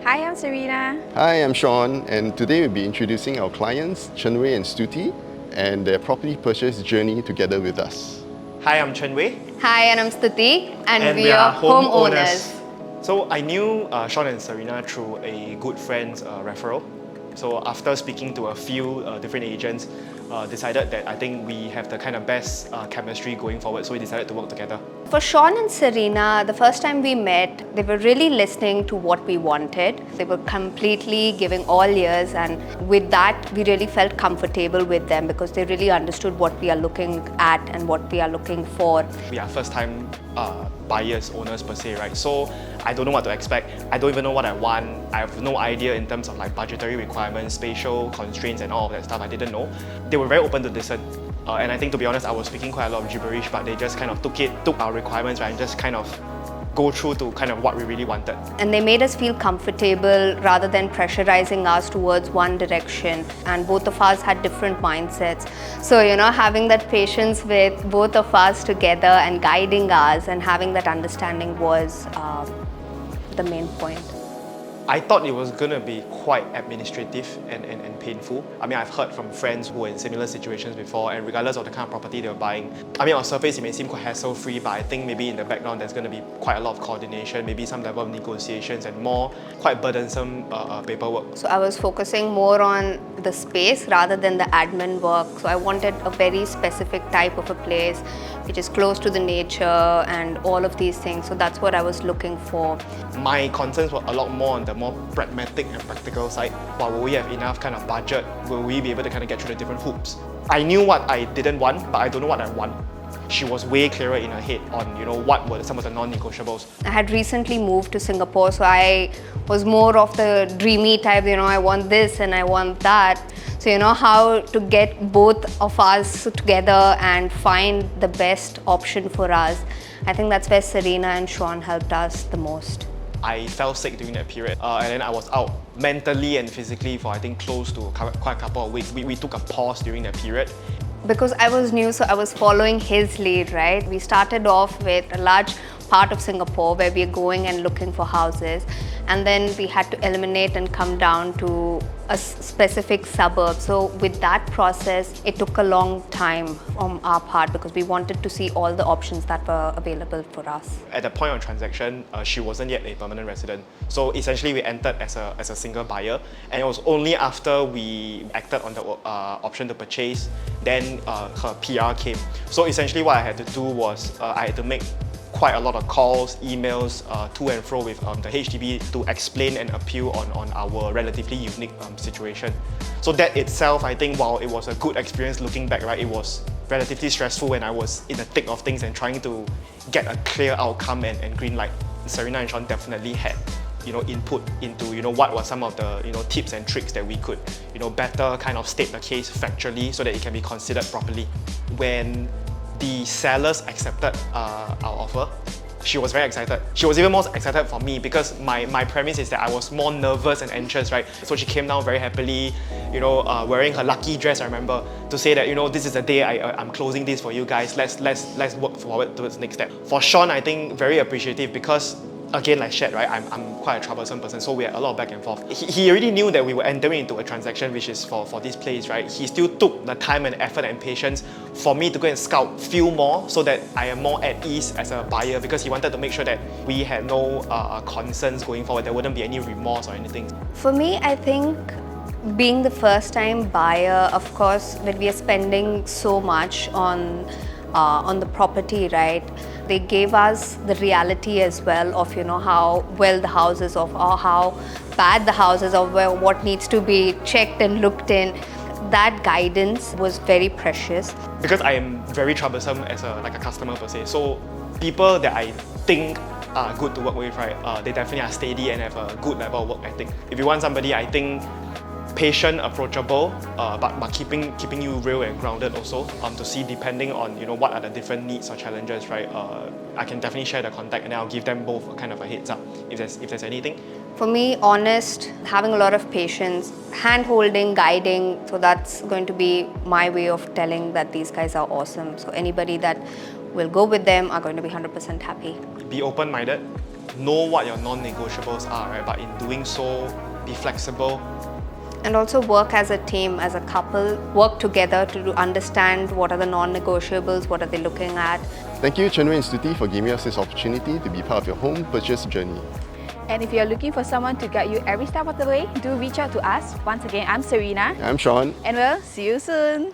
Hi, I'm Serena. Hi, I'm Shawn, and today we'll be introducing our clients, Chen Wei and Stuti, and their property purchase journey together with us. Hi, I'm Chen Wei. Hi, and I'm Stuti, and we are are homeowners. So I knew Shawn and Serena through a good friend's referral. So after speaking to a few different agents, decided that I think we have the kind of best chemistry going forward, so we decided to work together. For Shawn and Serena, the first time we met, they were really listening to what we wanted. They were completely giving all ears, and with that, we really felt comfortable with them because they really understood what we are looking at and what we are looking for. We are first time buyers, owners per se, right? So I don't know what to expect. I don't even know what I want. I have no idea in terms of like budgetary requirements, spatial constraints and all of that stuff. I didn't know. They were very open to listen. And I think, to be honest, I was speaking quite a lot of gibberish, but they just kind of took our requirements, right, and just kind of go through to kind of what we really wanted. And they made us feel comfortable rather than pressurizing us towards one direction. And both of us had different mindsets. So, having that patience with both of us together and guiding us and having that understanding was the main point. I thought it was going to be quite administrative and painful. I mean, I've heard from friends who were in similar situations before, and regardless of the kind of property they were buying, I mean, on surface it may seem quite hassle-free, but I think maybe in the background there's going to be quite a lot of coordination, maybe some level of negotiations and more quite burdensome paperwork. So I was focusing more on the space rather than the admin work. So I wanted a very specific type of a place which is close to the nature and all of these things. So that's what I was looking for. My concerns were a lot more on the more pragmatic and practical side. Well, will we have enough kind of budget? Will we be able to kind of get through the different hoops? I knew what I didn't want, but I don't know what I want. She was way clearer in her head on, what were some of the non-negotiables. I had recently moved to Singapore, so I was more of the dreamy type, I want this and I want that. So, how to get both of us together and find the best option for us. I think that's where Serena and Shawn helped us the most. I fell sick during that period, and then I was out mentally and physically for I think close to quite a couple of weeks. We took a pause during that period. Because I was new, so I was following his lead, right? We started off with a large part of Singapore where we're going and looking for houses, and then we had to eliminate and come down to a specific suburb. So with that process, it took a long time on our part because we wanted to see all the options that were available for us. At the point of transaction, she wasn't yet a permanent resident. So essentially we entered as a single buyer, and it was only after we acted on the option to purchase, then her PR came. So essentially what I had to do was I had to make quite a lot of calls, emails to and fro with the HDB to explain and appeal on our relatively unique situation. So that itself, I think, while it was a good experience looking back, right, it was relatively stressful when I was in the thick of things and trying to get a clear outcome and green light. Serena and Shawn definitely had input into what were some of the tips and tricks that we could better kind of state the case factually so that it can be considered properly. When the sellers accepted our offer, she was very excited. She was even more excited for me because my premise is that I was more nervous and anxious, right? So she came down very happily, wearing her lucky dress, I remember, to say that this is the day I'm closing this for you guys. Let's work forward towards the next step. For Shawn, I think very appreciative because, again, like shared, right, I'm quite a troublesome person, so we had a lot of back and forth. He already knew that we were entering into a transaction which is for this place, right? He still took the time and effort and patience for me to go and scout, feel more, so that I am more at ease as a buyer, because he wanted to make sure that we had no concerns going forward. There wouldn't be any remorse or anything. For me, I think being the first time buyer, of course, when we are spending so much on the property, right? They gave us the reality as well of how well the house is, or how bad the house is, or what needs to be checked and looked in. That guidance was very precious. Because I am very troublesome as a customer per se, so people that I think are good to work with, right? They definitely are steady and have a good level of work ethic. If you want somebody, I think, patient, approachable, but keeping you real and grounded also, to see depending on what are the different needs or challenges, right? I can definitely share the contact and then I'll give them both a kind of a heads up if there's anything. For me, honest, having a lot of patience, hand-holding, guiding, so that's going to be my way of telling that these guys are awesome. So anybody that will go with them are going to be 100% happy. Be open-minded, know what your non-negotiables are, right? But in doing so, be flexible. And also work as a team, as a couple, work together to understand what are the non-negotiables, what are they looking at. Thank you, Chen Wei and Stuti, for giving us this opportunity to be part of your home purchase journey. And if you're looking for someone to guide you every step of the way, do reach out to us. Once again, I'm Serena. I'm Sean. And we'll see you soon.